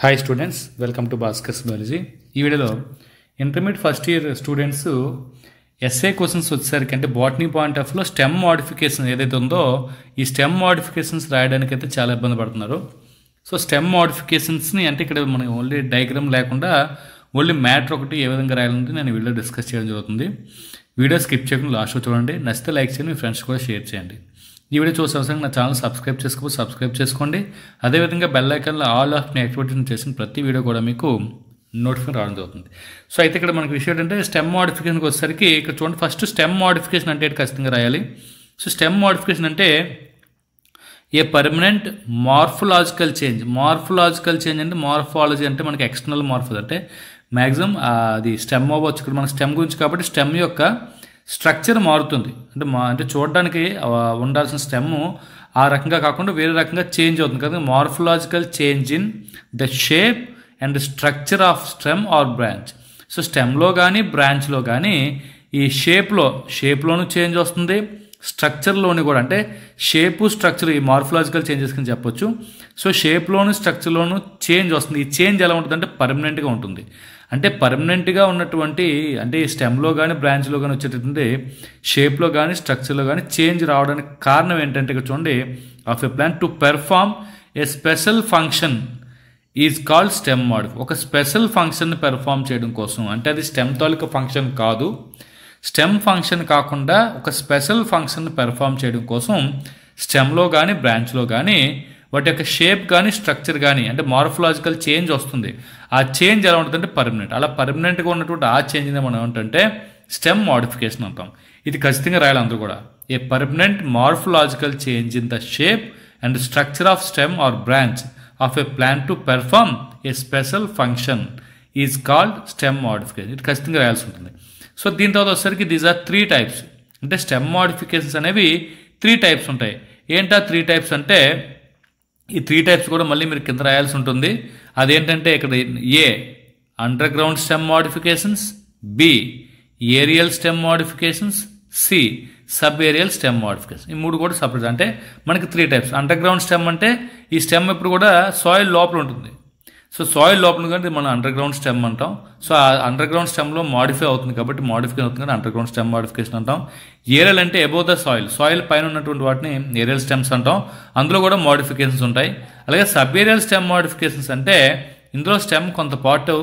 Hi students, welcome to Bhaskar's biology. ఈ వీడియోలో intermediate first year students SA questions వచ్చేసరికి అంటే బాటనీ పాయింట్ ఆఫ్ లో స్టెమ్ మోడిఫికేషన్ ఏదైతే ఉందో ఈ స్టెమ్ మోడిఫికేషన్స్ రాయడానికి అయితే చాలా ఇబ్బంది పడుతున్నారు. సో స్టెమ్ మోడిఫికేషన్స్ని అంటే ఇక్కడ మనకి ఓన్లీ డయాగ్రామ్ లేకుండా ఓన్లీ మ్యాటర్ ఒకటి ఏ విధంగా రాయాలంటే నేను వీడియో డిస్కస్ చేయడం జరుగుతుంది. వీడియో స్కిప్ చేయకుండా లాస్ట్ చూడండి. నచ్చితే లైక్ చేయండి, మీ ఫ్రెండ్స్ కూడా షేర్ చేయండి. ఈ వీడియో చూసే అవసరం నా ఛానల్ సబ్స్క్రైబ్ చేసుకోండి. అదేవిధంగా బెల్ ఐకాన్లో ఆల్ ఆఫ్ యాక్టివేషన్ చేసిన ప్రతి వీడియో కూడా మీకు నోటిఫికేషన్ రావడం జరుగుతుంది. సో అయితే ఇక్కడ మనకి విషయం ఏంటంటే స్టెమ్ మోడిఫికేషన్కి వచ్చేసరికి ఇక్కడ చూడండి, ఫస్ట్ స్టెమ్ మోడిఫికేషన్ అంటే ఖచ్చితంగా రాయాలి. సో స్టెమ్ మోడిఫికేషన్ అంటే ఏ పర్మనెంట్ మార్ఫలాజికల్ చేంజ్ అంటే మార్ఫాలజీ అంటే మనకి ఎక్స్టర్నల్ మార్ఫాలజీ అంటే మ్యాక్సిమం అది స్టెమ్ అవ్వచ్చు. ఇక్కడ మనకి స్టెమ్ గురించి కాబట్టి స్టెమ్ యొక్క స్ట్రక్చర్ మారుతుంది. అంటే చూడడానికి ఉండాల్సిన స్టెమ్ ఆ రకంగా కాకుండా వేరే రకంగా చేంజ్ అవుతుంది కదా. Morphological change in the shape and structure of stem or branch. So స్టెమ్లో కానీ బ్రాంచ్లో కానీ ఈ షేప్లోనూ చేంజ్ వస్తుంది, స్ట్రక్చర్లోని కూడా అంటే స్ట్రక్చర్ ఈ మార్ఫలాజికల్ చేంజెస్ కింద చెప్పొచ్చు. సో షేప్లోను స్ట్రక్చర్లోను చేంజ్ వస్తుంది. ఈ చేంజ్ ఎలా ఉంటుందంటే పర్మనెంట్గా ఉంటుంది. అంటే పర్మనెంట్గా ఉన్నటువంటి అంటే ఈ స్టెమ్లో కానీ బ్రాంచ్లో కానీ వచ్చేటటువంటి షేప్లో కానీ స్ట్రక్చర్లో కానీ చేంజ్ రావడానికి కారణం ఏంటంటే ఇక్కడ చూడండి, of a plant to perform a special function is called stem modification. ఒక స్పెషల్ ఫంక్షన్ని పెర్ఫార్మ్ చేయడం కోసం, అంటే అది స్టెమ్ తాలూకా ఫంక్షన్ కాదు, స్టెమ్ ఫంక్షన్ కాకుండా ఒక స్పెషల్ ఫంక్షన్ పెర్ఫార్మ్ చేయడం కోసం స్టెమ్లో కానీ బ్రాంచ్లో కానీ వాటి యొక్క షేప్ కానీ స్ట్రక్చర్ కానీ అంటే మార్ఫలాజికల్ చేంజ్ వస్తుంది. ఆ చేంజ్ ఎలా ఉంటుందంటే పర్మనెంట్. అలా పర్మనెంట్గా ఉన్నటువంటి ఆ చేంజ్ని మనం ఏమంటే స్టెమ్ మోడిఫికేషన్ అంటాం. ఇది ఖచ్చితంగా రాయాలి అందరూ కూడా. A permanent morphological change in the shape and structure of stem or branch of a plant to perform a special function is called stem modification. ఇది ఖచ్చితంగా రాయాల్సి ఉంటుంది. సో దీని తర్వాత వచ్చేసరికి దీస్ ఆర్ 3 టైప్స్. అంటే స్టెమ్ మోడిఫికేషన్స్ అనేవి 3 types ఉంటాయి. ఏంటా 3 టైప్స్ అంటే ఈ 3 టైప్స్ కూడా మళ్ళీ మీరు కింద రాయాల్సి ఉంటుంది. అదేంటంటే ఇక్కడ A underground stem modifications, B aerial stem modifications, C sub aerial stem modification. ఈ 3 కూడా సపరేట్. అంటే మనకి 3 టైప్స్. అండర్ గ్రౌండ్ స్టెమ్ అంటే ఈ స్టెమ్ ఎప్పుడు కూడా సాయిల్ లోపల ఉంటుంది. సో సాయిల్ లోపల కానీ మనం అండర్ గ్రౌండ్ స్టెమ్ అంటాం. సో ఆ అండర్ గ్రౌండ్ స్టెమ్లో మాడిఫై అవుతుంది కాబట్టి మాడిఫికేషన్ అవుతుంది కాబట్టి అండర్ గ్రౌండ్ స్టెమ్ మోడిఫికేషన్ అంటాం. ఏరియల్ అంటే అబోవ్ ద సాయిల్ పైన ఉన్నటువంటి వాటిని ఏరియల్ స్టెమ్స్ అంటాం. అందులో కూడా మోడిఫికేషన్స్ ఉంటాయి. అలాగే సబ్ ఏరియల్ స్టెమ్ మోడిఫికేషన్స్ అంటే ఇందులో స్టెమ్ కొంత పార్ట్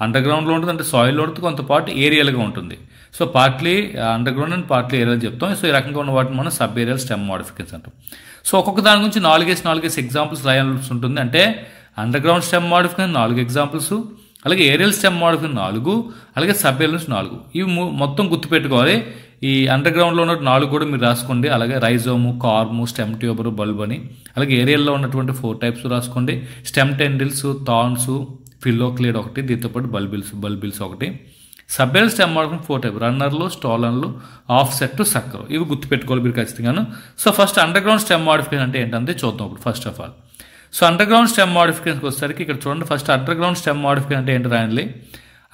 అండర్ గ్రౌండ్లో ఉంటుంది, అంటే సాయిల్లో ఉంటుంది, కొంత పార్ట్ ఏరియల్గా ఉంటుంది. So partly under ground and partly aerial చెప్తాం. సో ఈ రకంగా ఉన్న వాటిని మనం సబ్ ఏరియల్ స్టెమ్ మోడిఫికేషన్ అంటాం. సో ఒక్కొక్క దాని గురించి 4 ఎగ్జాంపుల్స్ రాయాల్సి ఉంటుంది. అంటే underground stem modification 4 examples, అలాగే ఏరియల్ స్టెమ్ మోడిఫికేషన్ 4, అలాగే సబ్ ఏరియల్ 4. ఇవి మొత్తం గుర్తుపెట్టుకోవాలి. ఈ అండర్ గ్రౌండ్లో ఉన్న 4 కూడా మీరు రాసుకోండి. అలాగే రైజోము, కార్ము, స్టెమ్ ట్యూబరు, బల్బ్ అని. అలాగే ఏరియల్లో ఉన్నటువంటి 4 టైప్స్ రాసుకోండి. స్టెమ్ టెండిల్స్, థార్న్స్, ఫిల్లోక్లేడ్ ఒకటి, దీంతోపాటు బల్బిల్స్ ఒకటి. Sub aerial stem modification 4 type: రన్నర్లు, స్టోలన్లు, ఆఫ్సెట్, సక్కరు. ఇవి గుర్తుపెట్టుకోవాలి మీరు ఖచ్చితంగాను. So first underground stem modification అంటే ఏంటంటే చూద్దాం ఇప్పుడు. First of all so underground stem మోడిఫికేషన్కి వచ్చేసరికి ఇక్కడ చూడండి, first underground stem modification అంటే ఏంటి రాయాలి.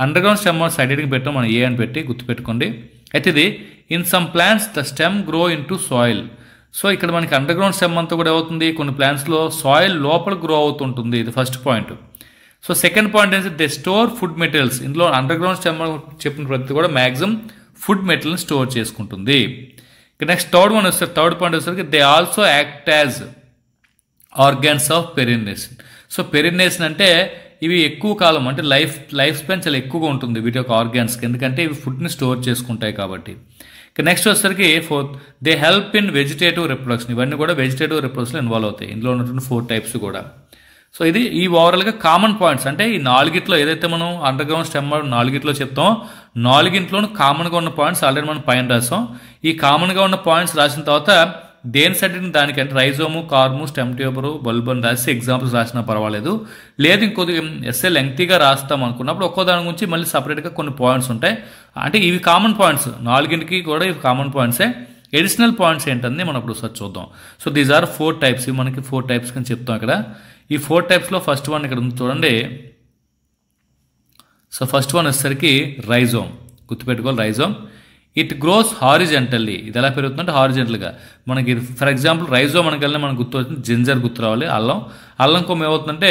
Underground stem side heading పెట్టాం మనం, ఏ అని పెట్టి గుర్తుపెట్టుకోండి. అయితే ఇది in some plants the stem grow into soil. So ఇక్కడ మనకి అండర్ గ్రౌండ్ స్టెమ్ అంతా కూడా ఏమవుతుంది, కొన్ని ప్లాంట్స్లో సాయిల్ లోపల గ్రో అవుతుంటుంది. ఇది first point. So second point ఏంటంటే దే స్టోర్ ఫుడ్ మెటీరియల్స్. ఇందులో అండర్ గ్రౌండ్ స్టెమ్ చెప్పిన ప్రతి కూడా మ్యాక్సిమం ఫుడ్ మెటీరియల్ని స్టోర్ చేసుకుంటుంది. ఇక నెక్స్ట్ థర్డ్ పాయింట్ వచ్చేసరికి they also act as organs of perennation. So perennation అంటే ఇవి ఎక్కువ కాలం అంటే లైఫ్ స్పాన్ చాలా ఎక్కువగా ఉంటుంది వీటి యొక్క ఆర్గాన్స్కి, ఎందుకంటే ఇవి ఫుడ్ని స్టోర్ చేసుకుంటాయి కాబట్టి. ఇక నెక్స్ట్ వచ్చేసరికి fourth, they help in vegetative reproduction. ఇవన్నీ కూడా వెజిటేటివ్ రిప్రొడక్షన్లో ఇన్వాల్వ్ అవుతాయి. ఇందులో ఉన్నటువంటి 4 టైప్స్ కూడా. సో ఇది ఈ ఓవరాల్గా కామన్ పాయింట్స్. అంటే ఈ 4 ఏదైతే మనం అండర్ గ్రౌండ్ స్టెమ్ 4 చెప్తాం, 4 కామన్గా ఉన్న పాయింట్స్ ఆల్రెడీ మనం పైన రాసాం. ఈ కామన్గా ఉన్న పాయింట్స్ రాసిన తర్వాత దేని సైడ్ దానికంటే రైజోము, కార్ము, స్టెమ్ ట్యూబరు, బల్బ్ అని రాసి ఎగ్జాంపుల్స్ రాసినా పర్వాలేదు. లేదు ఇంకొద్దిగా ఎస్ఏ లెంగ్తీగా రాస్తాం అనుకున్నప్పుడు ఒక్కో దాని గురించి మళ్ళీ సపరేట్గా కొన్ని పాయింట్స్ ఉంటాయి. అంటే ఇవి కామన్ పాయింట్స్, 4 కూడా ఇవి కామన్ పాయింట్సే. ఎడిషనల్ పాయింట్స్ ఏంటని మనం ఇప్పుడు ఒకసారి చూద్దాం. So these are 4 types. ఇవి మనకి 4 టైప్స్ కింద చెప్తాం ఇక్కడ. ఈ 4 టైప్స్లో ఫస్ట్ వన్ ఇక్కడ ఉంది చూడండి. సో ఫస్ట్ వన్ వచ్చేసరికి రైజోమ్. గుర్తుపెట్టుకోవాలి రైజోమ్. It grows horizontally. ఇది ఎలా పెరుగుతుందంటే హారిజెంటల్గా. మనకి ఫర్ ఎగ్జాంపుల్ రైజో మనకి మనకు గుర్తు వస్తుంది, జింజర్ గుర్తు రావాలి, అల్లం కొమ్మ ఏమవుతుందంటే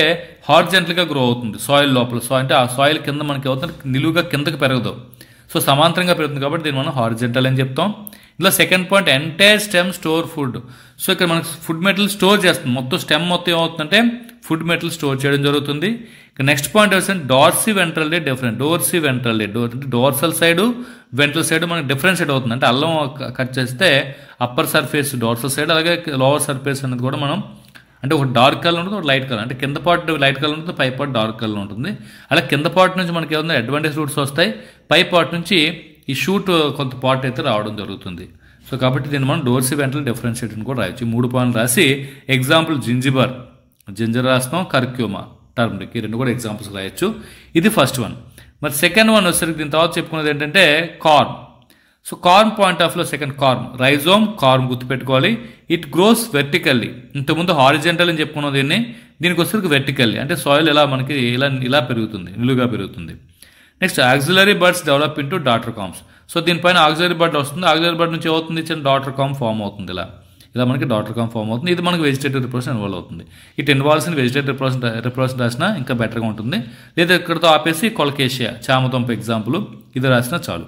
హారిజెంటల్గా గ్రో అవుతుంది సాయిల్ లోపల. అంటే ఆ సాయిల్ కింద మనకి ఏమవుతుంది, నిలువుగా కిందకి పెరగదు, సో సమాంతరంగా పెరుగుతుంది కాబట్టి దీన్ని మనం హారిజెంటల్ అని చెప్తాం. ఇలా second point entire stem store food. So ఇక్కడ మనకి ఫుడ్ మెటీరియల్ స్టోర్ చేస్తుంది, మొత్తం స్టెమ్ మొత్తం ఏమవుతుందంటే ఫుడ్ మెటీరియల్ స్టోర్ చేయడం జరుగుతుంది. ఇక నెక్స్ట్ పాయింట్ వచ్చేసి Dorsey ventral day different. Dorsey ventral day dorsal side ventral side మనకి డిఫరెన్షియేట్ అవుతుంది. అంటే అల్లం కట్ చేస్తే అప్పర్ సర్ఫేస్ డోర్సల్ సైడ్, అలాగే లోవర్ సర్ఫేస్ అనేది కూడా మనం అంటే ఒక డార్క్ కలర్ ఉంటుంది, ఒక లైట్ కలర్. అంటే కింద పార్ట్ లైట్ కలర్ ఉంటుంది, పై పార్ట్ డార్క్ కలర్ ఉంటుంది. అలా కింద పార్ట్ నుంచి మనకి ఏమన్నా అడ్వాంటేజ్ రూట్స్ వస్తాయి, పై పార్ట్ నుంచి ఈ షూట్ కొంత పార్ట్ అయితే రావడం జరుగుతుంది. సో కాబట్టి దీన్ని మనం డోర్సీ వెంట్రల్ డిఫరెన్షియేట్ అని కూడా రాయొచ్చు. 3 పాయింట్లు రాసి ఎగ్జాంపుల్ జింజర్ రాస్తాం, కర్క్యూమా, టర్మరిక్, ఈ 2 కూడా ఎగ్జాంపుల్స్ రాయొచ్చు. ఇది ఫస్ట్ వన్. మరి సెకండ్ వన్ వచ్చేసరికి దీని తర్వాత చెప్పుకున్నది ఏంటంటే corn. So corn point of లో సెకండ్ కార్న్, రైజోమ్, కార్న్ గుర్తుపెట్టుకోవాలి. It grows vertically. ఇంతకుముందు హారిజెంటల్ అని చెప్పుకున్న దీనికి వచ్చేసరికి వెర్టికల్లీ, అంటే సాయిల్ ఎలా మనకి ఇలా పెరుగుతుంది, నిలువుగా పెరుగుతుంది. Next axillary buds develop into daughter corms. So దీనిపైన ఆక్సిలరీ బర్డ్ వస్తుంది, ఆక్సిలరీ బర్డ్ నుంచి ఏమవుతుంది, చిన్న డాటర్ కామ్ ఫామ్ అవుతుంది. ఇలా మనకి డాటర్ కామ్ ఫామ్ అవుతుంది. ఇది మనకి వెజిటేటివ్ రిప్రొడక్షన్ ఇన్వాల్వ్ అవుతుంది. It involves in vegetative reproduction రాసినా ఇంకా బెటర్గా ఉంటుంది. లేదా ఇక్కడతో ఆపేసి కొలకేషియా, చామదుంప ఎగ్జాంపుల్ ఇది రాసినా చాలు.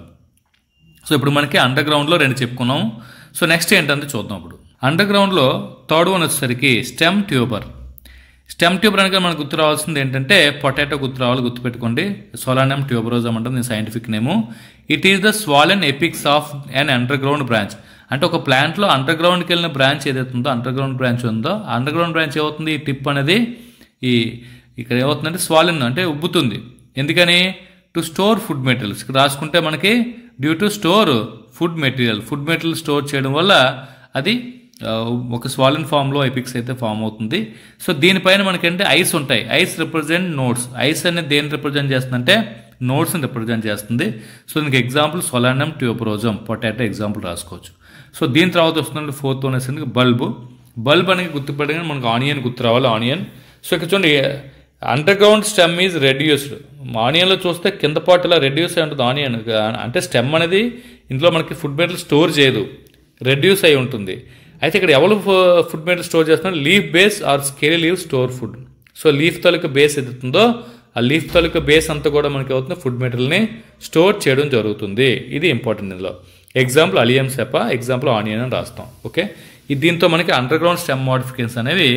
సో ఇప్పుడు మనకి అండర్ గ్రౌండ్లో 2 చెప్పుకున్నాము. సో నెక్స్ట్ ఏంటంటే చూద్దాం. ఇప్పుడు అండర్ గ్రౌండ్లో థర్డ్ వన్ వచ్చేసరికి స్టెమ్ ట్యూబర్. స్టెమ్ ట్యూబర్ అనగా మనకు గుర్తు రావాల్సింది ఏంటంటే పొటాటో గుర్తు రావాలి, గుర్తుపెట్టుకోండి. సోలానమ్ ట్యూబరోజమ్ అంటే దీని scientific name. It is the swollen epics of an under ground branch. అంటే ఒక ప్లాంట్లో అండర్ గ్రౌండ్కి వెళ్ళిన బ్రాంచ్ ఏదైతే ఉందో, అండర్ గ్రౌండ్ బ్రాంచ్ ఉందో, అండర్ గ్రౌండ్ బ్రాంచ్ ఏమవుతుంది, ఈ టిప్ అనేది ఇక్కడ ఏమవుతుందంటే స్వాలెన్ అంటే ఉబ్బుతుంది. ఎందుకని, టు స్టోర్ ఫుడ్ మెటీరియల్స్. ఇక్కడ రాసుకుంటే మనకి due to store food material store చేయడం వల్ల అది ఒక స్వాలెన్ ఫామ్లో ఎపిక్స్ అయితే ఫామ్ అవుతుంది. సో దీనిపైన మనకంటే ఐస్ ఉంటాయి. Ice represent notes. ఐస్ అనేది దేన్ని రిప్రజెంట్ చేస్తుందంటే నోట్స్ని రిప్రజెంట్ చేస్తుంది. సో దీనికి ఎగ్జాంపుల్ సోలానమ్ ట్యూబరోజమ్, పొటాటో ఎగ్జాంపుల్ రాసుకోవచ్చు. సో దీని తర్వాత వస్తుందంటే ఫోర్త్ వన్ వచ్చేసి బల్బ్ అనేది గుర్తుపెట్టగానే మనకు ఆనియన్ గుర్తు రావాలి, ఆనియన్. సో ఇక్కడ చూడండి, underground stem is reduced. ఆనియన్లో చూస్తే కింద పార్ట్ ఇలా రెడ్యూస్ అయి ఉంటుంది ఆనియన్. అంటే స్టెమ్ అనేది ఇంట్లో మనకి ఫుడ్ మెటీరియల్ స్టోర్ చేయదు, రెడ్యూస్ అయి ఉంటుంది. అయితే ఇక్కడ ఎవరు ఫుడ్ మెటీరియల్ స్టోర్ చేస్తున్నారు, leaf base or scaly leave store food. So leaf తాలూకా బేస్ ఎదుగుతుందో ఆ లీఫ్ తాలూకా బేస్ అంతా కూడా మనకి అవుతుంది ఫుడ్ మెటీరియల్ని స్టోర్ చేయడం జరుగుతుంది. ఇది ఇంపార్టెంట్. ఇందులో example allium Sepah, example onion అని రాస్తాం. ఓకే, దీంతో మనకి అండర్ గ్రౌండ్ స్టెమ్ మోడిఫికేషన్స్ అనేవి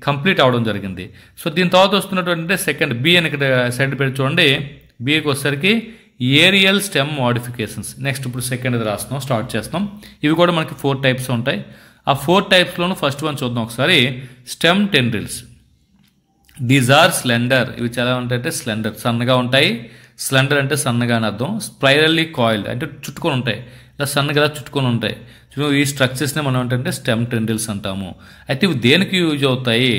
కంప్లీట్ అవడం జరిగింది. సో దీని తర్వాత వస్తున్నటువంటి సెకండ్ బి అని ఇక్కడ సైడ్ పెట్టి చూడండి. బికి వచ్చేసరికి ఏరియల్ స్టెమ్ మోడిఫికేషన్స్. నెక్స్ట్ ఇప్పుడు సెకండ్ ఇది రాస్తున్నాం, స్టార్ట్ చేస్తాం. ఇవి కూడా మనకి 4 టైప్స్ ఉంటాయి. ఆ 4 టైప్స్లోనూ ఫస్ట్ వన్ చూద్దాం ఒకసారి. Stem tendrils. These are slender. ఇవి చాలా ఉంటాయంటే స్లెండర్, సన్నగా ఉంటాయి. స్లెండర్ అంటే సన్నగా అని అర్థం. స్పైరల్లీ కాయిల్డ్ అంటే చుట్టుకొని ఉంటాయి, ఇలా సన్నగా చుట్టుకొని ఉంటాయి. ఈ స్ట్రక్చర్స్ని మనం ఏంటంటే స్టెమ్ టెండ్రిల్స్ అంటాము. అయితే ఇవి దేనికి యూజ్ అవుతాయి,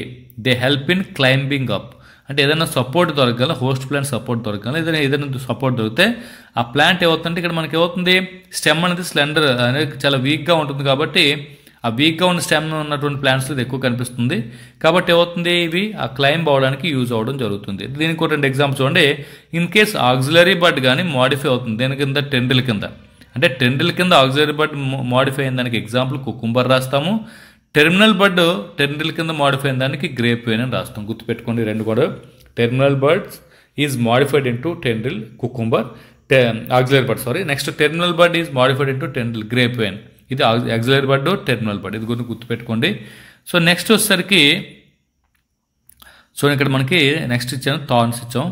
they help in climbing up. అంటే ఏదైనా సపోర్ట్ దొరకగల, హోస్ట్ ప్లాంట్ సపోర్ట్ దొరకగల, ఏదైనా సపోర్ట్ దొరికితే ఆ ప్లాంట్ ఏమవుతుందంటే ఇక్కడ మనకి ఏమవుతుంది, స్టెమ్ అనేది స్లెండర్ అనేది చాలా వీక్గా ఉంటుంది. కాబట్టి ఆ వీక్గా ఉన్న స్టెమ్ ఉన్నటువంటి ప్లాంట్స్ ఇది ఎక్కువ కనిపిస్తుంది. కాబట్టి ఏమవుతుంది, ఇవి ఆ క్లైంబ్ అవడానికి యూజ్ అవ్వడం జరుగుతుంది. దీనికి 2 ఎగ్జాంపుల్స్ చూడండి. ఇన్ కేస్ ఆక్సిలరీ బడ్ కానీ మోడిఫై అవుతుంది దేని కింద, టెండ్రిల్ కింద. అంటే టెండ్రిల్ కింద ఆక్సిలరీ బడ్ మోడిఫై అయిన దానికి ఎగ్జాంపుల్ కుకుంబర్ రాస్తాము. టెర్మినల్ బడ్ టెండ్రిల్ కింద మోడిఫై అయిన దానికి గ్రేప్ వైన్ అని రాస్తాం. గుర్తుపెట్టుకోండి 2 కూడా. Terminal buds is modified into tendril cucumber, axillary bud next terminal bud is modified into tendril grape vine. ఇది ఆక్సిలరీ బడ్, టెర్మినల్ బడ్, ఇది గురించి గుర్తుపెట్టుకోండి. సో నెక్స్ట్ వచ్చేసరికి ఇక్కడ మనకి నెక్స్ట్ ఇచ్చాను థార్న్స్ ఇచ్చాం.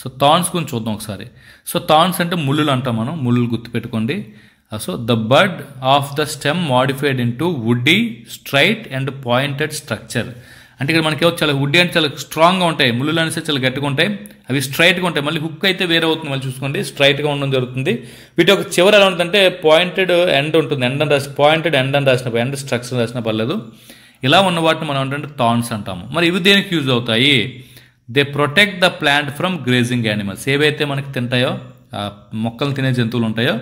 సో థార్న్స్ గురించి చూద్దాం ఒకసారి. సో థార్న్స్ అంటే ముళ్ళులు అంటాం మనం, ముళ్ళులు గుర్తుపెట్టుకోండి. So the bud of the stem modified into woody, straight and pointed structure. అంటే ఇక్కడ మనకి చాలా వుడ్డీ అంటే చాలా స్ట్రాంగ్గా ఉంటాయి, ముళ్ళులు అనేసి చాలా గట్టిగా ఉంటాయి, అవి స్ట్రైట్గా ఉంటాయి. మళ్ళీ హుక్ అయితే వేరే అవుతుంది, మళ్ళీ చూసుకోండి స్ట్రైట్గా ఉండడం జరుగుతుంది. వీటి ఒక చివరి ఎలా ఉంటుందంటే పాయింటెడ్ ఎండ్ ఉంటుంది, ఎండ్ అని రాసి పాయింటెడ్ ఎండ్ అని రాసిన, ఎండ్ స్ట్రక్చర్ రాసినా పర్లేదు. ఇలా ఉన్న వాటిని మనం ఏంటంటే థార్న్స్ అంటాము. మరి ఇవి దేనికి యూజ్ అవుతాయి, they protect the plant from grazing animals. ఏవైతే మనకి తింటాయో, మొక్కలు తినే జంతువులు ఉంటాయో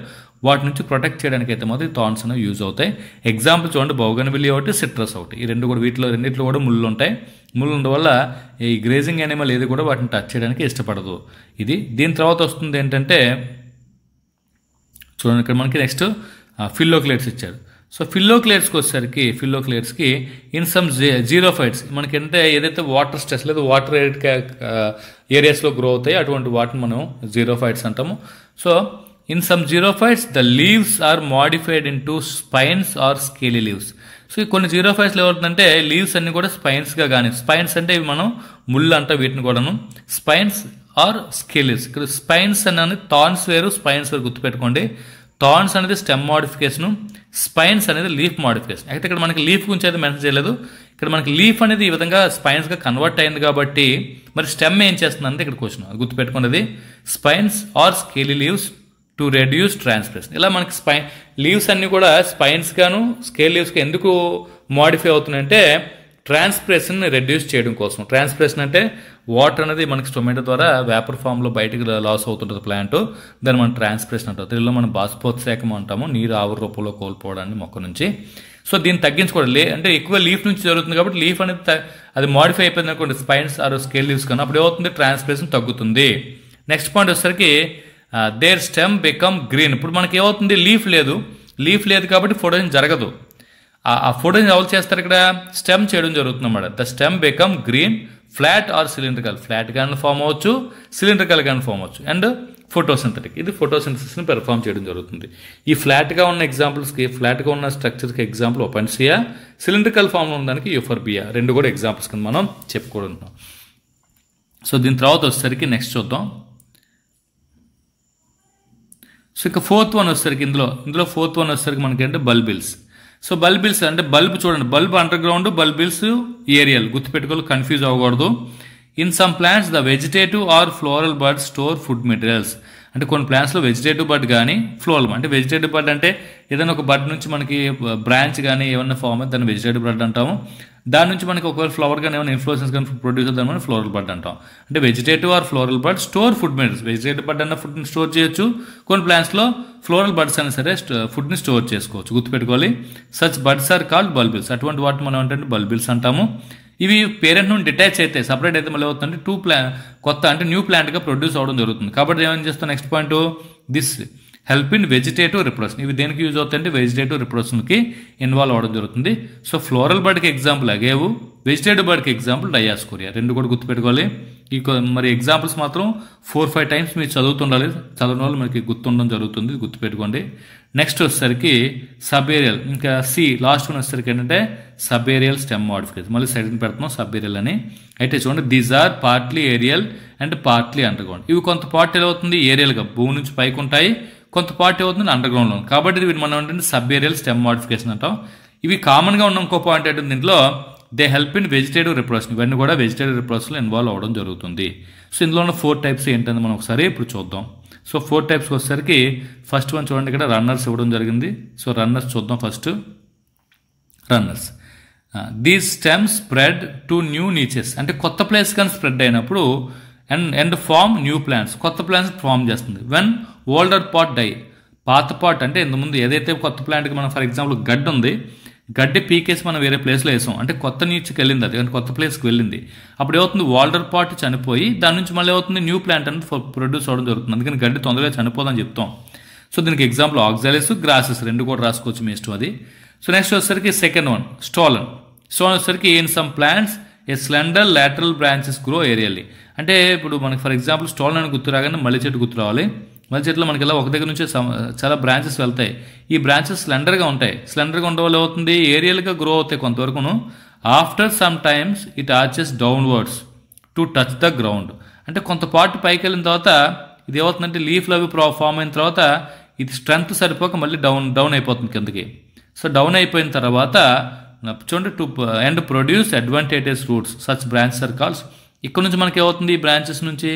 వాటి నుంచి ప్రొటెక్ట్ చేయడానికి అయితే మాత్రం థార్న్స్ అనేవి యూజ్ అవుతాయి. ఎగ్జాంపుల్ చూడండి, బౌగన్విల్లియా ఒకటి, సిట్రస్ ఒకటి. ఈ 2 కూడా రెండిట్లో కూడా ముళ్ళు ఉంటాయి. ముళ్ళు ఉండడం వల్ల ఈ గ్రేజింగ్ యానిమల్ ఏది కూడా వాటిని టచ్ చేయడానికి ఇష్టపడదు. ఇది దీని తర్వాత వస్తుంది ఏంటంటే చూడండి ఇక్కడ మనకి నెక్స్ట్ ఫిల్లోక్లేట్స్ ఇచ్చారు. సో ఫిల్లోక్లేట్స్కి వచ్చేసరికి ఫిల్లోక్లేట్స్కి ఇన్ సమ్ జీరోఫైట్స్ మనకి అంటే ఏదైతే వాటర్ స్ట్రెస్ లేదా వాటర్ ఏరియాస్లో గ్రో అవుతాయి అటువంటి వాటిని మనం జీరోఫైట్స్ అంటాము. So in some xerophytes the leaves are modified into spines or scaly leaves. So కొన్ని జీరోఫైట్స్లో ఏమవుతుందంటే లీవ్స్ అన్ని కూడా స్పైన్స్గా కానీ, స్పైన్స్ అంటే ఇవి మనం ముళ్ళు అంటాం వీటిని కూడాను, స్పైన్స్ ఆర్ స్కేలీవ్స్. ఇక్కడ స్పైన్స్ అనేది థార్న్స్ వేరు, స్పైన్స్ వేరు గుర్తుపెట్టుకోండి. థార్న్స్ అనేది స్టెమ్ మోడిఫికేషన్, స్పైన్స్ అనేది లీఫ్ మోడిఫికేషన్. అయితే ఇక్కడ మనకి లీఫ్ గురించి అయితే మెన్షన్ చేయలేదు. ఇక్కడ మనకి లీఫ్ అనేది ఈ విధంగా స్పైన్స్గా కన్వర్ట్ అయింది కాబట్టి మరి స్టెమ్ ఏం చేస్తుందంటే ఇక్కడ క్వశ్చన్ గుర్తుపెట్టుకున్నది spines or scaly leaves to reduce transpiration. ఇలా మనకి లీవ్స్ అన్ని కూడా స్పైన్స్ గాను స్కేల్ లీవ్స్గా ఎందుకు మోడిఫై అవుతున్నాయంటే ట్రాన్స్పిరేషన్ రెడ్యూస్ చేయడం కోసం. ట్రాన్స్పిరేషన్ అంటే వాటర్ అనేది మనకి స్టొమాటో ద్వారా వేపర్ ఫామ్లో బయటకు లాస్ అవుతుంటుంది ప్లాంట్, దాన్ని మనం ట్రాన్స్పిరేషన్ అంటాం. తెలుగులో మనం బాష్పోత్సేకం అంటాము, నీరు ఆవిరి రూపంలో కోల్పోవడాన్ని మొక్క నుంచి. సో దీన్ని తగ్గించుకోవడం అంటే ఎక్కువ లీఫ్ నుంచి జరుగుతుంది కాబట్టి లీఫ్ అనేది అది మోడిఫై అయిపోయింది అనుకోండి స్పైన్స్ ఆర్ స్కేల్ లీవ్స్ కానీ అప్పుడు ఏమవుతుంది ట్రాన్స్పిరేషన్ తగ్గుతుంది. నెక్స్ట్ పాయింట్ వచ్చేసరికి దేర్ స్టెమ్ బికమ్ గ్రీన్. ఇప్పుడు మనకి ఏమవుతుంది లీఫ్ లేదు కాబట్టి ఫోటోసిన్ జరగదు. ఆ ఫోటోసిన్ ఎవరు చేస్తారు ఇక్కడ స్టెమ్ చేయడం జరుగుతుంది అన్నమాట. The stem become green flat are cylindrical, flat గానే ఫామ్ అవ్వచ్చు, సిలిండ్రికల్ గానే ఫామ్ అవ్వచ్చు. అండ్ ఫోటోసింథటిక్, ఇది ఫోటోసింథసిస్ని పెర్ఫామ్ చేయడం జరుగుతుంది. ఈ ఫ్లాట్గా ఉన్న ఎగ్జాంపుల్స్కి, ఫ్లాట్గా ఉన్న స్ట్రక్చర్కి ఎగ్జాంపుల్ ఓపెన్సియా, సిలిండ్రికల్ ఫామ్లో ఉన్నదానికి యూఫర్బియా, రెండు కూడా ఎగ్జాంపుల్స్ కింద మనం చెప్పుకుంటున్నాం. సో దీని తర్వాత వచ్చేసరికి నెక్స్ట్ చూద్దాం. సో ఇక ఫోర్త్ వన్ వచ్చేసరికి ఇందులో ఫోర్త్ వన్ వచ్చేసరికి మనకి అంటే బల్బిల్స్. సో బల్బిల్స్ అంటే బల్బ్ చూడండి, bulb under ground, bulbils aerial, గుర్తుపెట్టుకోవాలి, కన్ఫ్యూజ్ అవ్వకూడదు. In some plants the vegetative or floral bud store food materials. అంటే కొన్ని ప్లాంట్స్లో వెజిటేటివ్ బర్డ్ కానీ ఫ్లోరల్ అంటే వెజిటేటివ్ బర్డ్ అంటే ఏదైనా ఒక బర్డ్ నుంచి మనకి బ్రాంచ్ కానీ ఏమన్నా ఫామ్ అయితే దాన్ని వెజిటేటివ్ బర్డ్ అంటాము. దాని నుంచి మనకి ఒకవేళ ఫ్లవర్ కానీ ఏమైనా ఇన్ఫ్లోసెన్స్ కానీ ప్రొడ్యూస్ అవుతాం మనం ఫ్లోరల్ బర్డ్ అంటాం. అంటే vegetative or floral bud store food materials. Vegetative bud అన్న ఫుడ్ని స్టోర్ చేయొచ్చు, కొన్ని ప్లాంట్స్లో ఫ్లోరల్ బర్డ్స్ అయినా సరే ఫుడ్ని స్టోర్ చేసుకోవచ్చు, గుర్తుపెట్టుకోవాలి. Such birds are called bulbils. అటువంటి వాటిని మనం అంటే బల్బిల్స్ అంటాము. ఇవి పేరెంట్ నుండి డిటాచ్ అయితే సపరేట్ అయితే మళ్ళీ అవుతుందంటే కొత్త అంటే న్యూ ప్లాంట్గా ప్రొడ్యూస్ అవ్వడం జరుగుతుంది. కాబట్టి ఏమని చేస్తాం next point this help in vegetative reproduction. ఇవి దేనికి యూజ్ అవుతాయంటే వెజిటేటివ్ రిప్రొడక్షన్కి ఇన్వాల్వ్ అవ్వడం జరుగుతుంది. సో ఫ్లోరల్ బర్డ్కి ఎగ్జాంపుల్ అగేవు, వెజిటేటివ్ బర్డ్కి ఎగ్జాంపుల్ డయాస్కోరియా, రెండు కూడా గుర్తుపెట్టుకోవాలి. మరి ఎగ్జాంపుల్స్ మాత్రం 4-5 టైమ్స్ మీరు చదువుతుండాలి, చదవడం వల్ల మనకి గుర్తుండడం జరుగుతుంది, గుర్తుపెట్టుకోండి. నెక్స్ట్ వచ్చేసరికి సబేరియల్, ఇంకా లాస్ట్ వన్ వచ్చేసరికి ఏంటంటే సబేరియల్ స్టెమ్ మోడిఫికేషన్. మళ్ళీ సైడ్ పెడుతున్నాం సబేరియల్ అని. అయితే చూడండి these are partly aerial and partly under ground. ఇవి కొంత పార్ట్ ఎలా అవుతుంది ఏరియల్గా భూమి నుంచి పైకి ఉంటాయి, కొంత పార్ట్ ఏమవుతుంది అండర్ గ్రౌండ్లో. కాబట్టి వీటి మనం ఏంటంటే సబేరియల్ స్టెమ్ మోడిఫికేషన్ అంటాం. ఇవి కామన్గా ఉన్న ఇంకో పాయింట్ ఏంటంటే దీంట్లో they help in vegetative reproduction. ఇవన్నీ కూడా వెజిటేటివ్ రిప్రొడక్షన్లో ఇన్వాల్వ్ అవ్వడం జరుగుతుంది. సో ఇందులో ఉన్న 4 టైప్స్ ఏంటంటే మనం ఒకసారి ఇప్పుడు చూద్దాం. సో 4 టైప్స్ వచ్చేసరికి ఫస్ట్ వన్ చూడండి ఇక్కడ రన్నర్స్ ఇవ్వడం జరిగింది. సో రన్నర్స్ చూద్దాం first. Runners these stems spread to new niches. అంటే కొత్త ప్లేస్ కానీ స్ప్రెడ్ అయినప్పుడు అండ్ ఫార్మ్ న్యూ ప్లాంట్స్, కొత్త ప్లాంట్స్ ఫార్మ్ చేస్తుంది. వెన్ ఓల్డర్ పాట్ డై, పాత పాట్ అంటే ఇంతకుముందు ఏదైతే కొత్త ప్లాంట్కి మనం ఫర్ ఎగ్జాంపుల్ గడ్డి ఉంది, గడ్డి పీకేసి మనం వేరే ప్లేస్లో వేసాం అంటే కొత్త నీచుకి వెళ్ళింది, అది కొత్త ప్లేస్కి వెళ్ళింది. అప్పుడు ఏమవుతుంది ఓల్డర్ పాట్ చనిపోయి దాని నుంచి మళ్ళీ ఏమవుతుంది న్యూ ప్లాంట్ అనేది ప్రొడ్యూస్ అవ్వడం జరుగుతుంది. అందుకని గడ్డి తొందరగా చనిపోదని చెప్తాం. సో దీనికి ఎగ్జాంపుల్ ఆక్సాలిస్, గ్రాసెస్ రెండు కూడా రాసుకోవచ్చు మీ ఇష్టం అది. సో నెక్స్ట్ వచ్చేసరికి సెకండ్ వన్ స్టోలన్. స్టోలన్ వచ్చేసరికి in some plants a slender lateral branches grow aerially. అంటే ఇప్పుడు మనకి ఫర్ ఎగ్జాంపుల్ స్టోలన్ అని గుర్తు రాగానే మళ్ళీ చెట్టు గుర్తు రావాలి. మళ్ళీ చెట్లు మనకి ఇలా ఒక దగ్గర నుంచి చాలా బ్రాంచెస్ వెళ్తాయి. ఈ బ్రాంచెస్ స్లెండర్గా ఉంటాయి. స్లెండర్గా ఉండడం వల్ల అవుతుంది ఏరియల్గా గ్రో అవుతాయి కొంతవరకును. After some times it arches downwards to touch the ground. అంటే కొంత పార్ట్ పైకి వెళ్ళిన తర్వాత ఇది ఏమవుతుందంటే లీఫ్లు అవి ఫామ్ అయిన తర్వాత ఇది స్ట్రెంగ్త్ సరిపోక మళ్ళీ డౌన్ అయిపోతుంది కిందకి. సో డౌన్ అయిపోయిన తర్వాత చూడండి to and produce advantages roots such branches are calls. ఇక్కడ నుంచి మనకి ఏమవుతుంది ఈ బ్రాంచెస్ నుంచి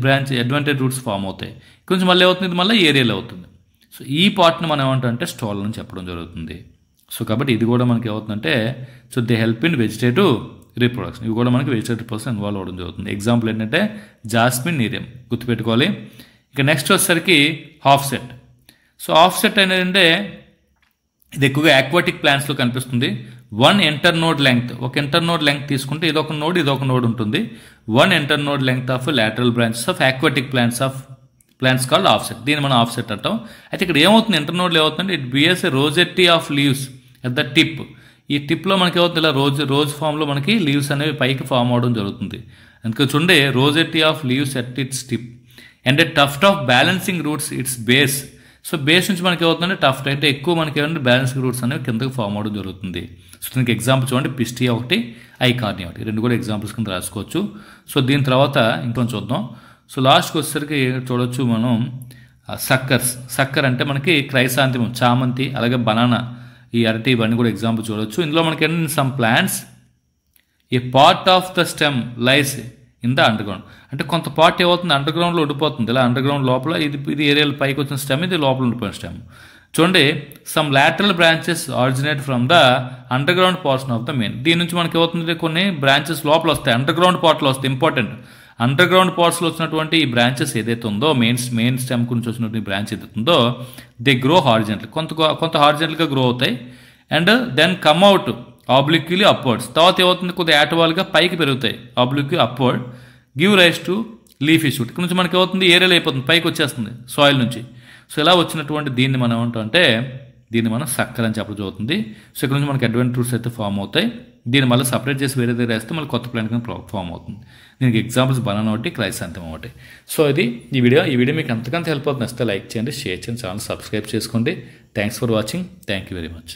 బ్రాంచ్ అడ్వాంటేజ్ రూట్స్ ఫామ్ అవుతాయి. ఇక్కడ నుంచి మళ్ళీ ఏమవుతుంది ఇది మళ్ళీ ఏరియాలో అవుతుంది. సో ఈ పార్ట్ని మనం ఏమంటామంటే స్టాల్ అని చెప్పడం జరుగుతుంది. సో కాబట్టి ఇది కూడా మనకి ఏమవుతుందంటే so they help in vegetative reproduction. ఇవి కూడా మనకి వెజిటేటివ్ రిప్రొడక్షన్ ఇన్వాల్వ్ అవ్వడం జరుగుతుంది. ఎగ్జాంపుల్ ఏంటంటే జాస్మిన్, నీరియం గుర్తుపెట్టుకోవాలి. ఇక నెక్స్ట్ వచ్చేసరికి half set. So half set అనేది ఇది ఎక్కువగా ఆక్వాటిక్ ప్లాంట్స్లో కనిపిస్తుంది. 1 ఇంటర్నోడ్ లెంగ్త్, ఒక ఇంటర్నోడ్ లెంగ్త్ తీసుకుంటే ఇదొక నోడ్ ఉంటుంది. 1 internode length of lateral branches of aquatic plants of plants called offset. దీన్ని మనం ఆఫ్సెట్ అంటాం. అయితే ఇక్కడ ఏమవుతుంది, ఇంటర్నోడ్లో ఏమవుతుందంటే it beers a రోజెట్టి of leaves at the tip. ఈ టిప్లో మనకి ఏమవుతుంది, ఇలా రోజ్ ఫామ్లో మనకి లీవ్స్ అనేవి పైకి ఫామ్ అవడం జరుగుతుంది. అందుకే చూడండి, rosette of leaves at its tip and a tuft of balancing roots its base. So base నుంచి మనకి ఏమవుతుందంటే టఫ్ట్ అంటే ఎక్కువ మనకి ఏమంటే బ్యాలెన్సింగ్ రూట్స్ అనేవి కిందకి ఫామ్ అవడం జరుగుతుంది. సో దీనికి ఎగ్జాంపుల్ చూడండి, పిస్టియా ఒకటి, ఐకార్నియా ఒకటి, రెండు కూడా ఎగ్జాంపుల్స్ కింద రాసుకోవచ్చు. సో దీని తర్వాత ఇంకొంచెం చూద్దాం. సో లాస్ట్కి వచ్చేసరికి చూడొచ్చు మనం సక్కర్ అంటే మనకి క్రైసాంతిమం, చామంతి, అలాగే బనానా, ఈ అరటి, ఇవన్నీ కూడా ఎగ్జాంపుల్ చూడొచ్చు. ఇందులో మనకి some plants A part of the stem lies in the under ground. అంటే కొంత పార్ట్ ఏమవుతుంది, అండర్ గ్రౌండ్లో ఉండిపోతుంది. ఇలా అండర్ గ్రౌండ్ లోపల ఇది ఏరియాలో పైకి వచ్చిన స్టెమ్, ఇది లోపల ఉండిపోయిన స్టెమ్. చూడండి, some lateral branches originate from the under ground portion of the main. దీని నుంచి మనకి ఏమవుతుంది, కొన్ని బ్రాంచెస్ లోపల వస్తాయి, అండర్ గ్రౌండ్ పార్ట్లో వస్తాయి. ఇంపార్టెంట్, అండర్ గ్రౌండ్ పార్ట్స్లో వచ్చినటువంటి ఈ బ్రాంచెస్ ఏదైతే ఉందో, మెయిన్ స్టెమ్ గురించి వచ్చినటువంటి బ్రాంచ్ ఏదైతే ఉందో, దే గ్రో హారిజెంటల్, కొంత హారిజెంటల్గా గ్రో అవుతాయి. And then come out obliquely upwards. తర్వాత ఏమవుతుంది, కొద్దిగా యాటవాల్గా పైకి పెరుగుతాయి, oblique upward, give rise to leafy shoot. ఇక్కడ నుంచి మనకి ఏమవుతుంది, ఏరియాలో అయిపోతుంది, పైకి వచ్చేస్తుంది సాయిల్ నుంచి. సో ఇలా వచ్చినటువంటి దీన్ని మనం ఏమంటామంటే, దీన్ని మనం సక్కర్ అని చెప్పడం జరుగుతుంది. సో ఇక్కడ నుంచి మనకి అడ్వాంట్ రూట్స్ అయితే ఫామ్ అవుతాయి. దీన్ని మళ్ళీ సపరేట్ చేసి వేరే దగ్గర వేస్తే మళ్ళీ కొత్త ప్లాంట్ కింద ఫామ్ అవుతుంది. దీనికి ఎగ్జాంపుల్స్ బనానా ఒకటి, క్రైసాంతిమం ఒకటి. సో ఇది ఈ వీడియో మీకు ఎంతకంత హెల్ప్ అవుతుంది. వస్తే లైక్ చేయండి, షేర్ చేయండి, ఛానల్ సబ్స్క్రైబ్ చేసుకోండి. Thanks for watching. Thank you very much.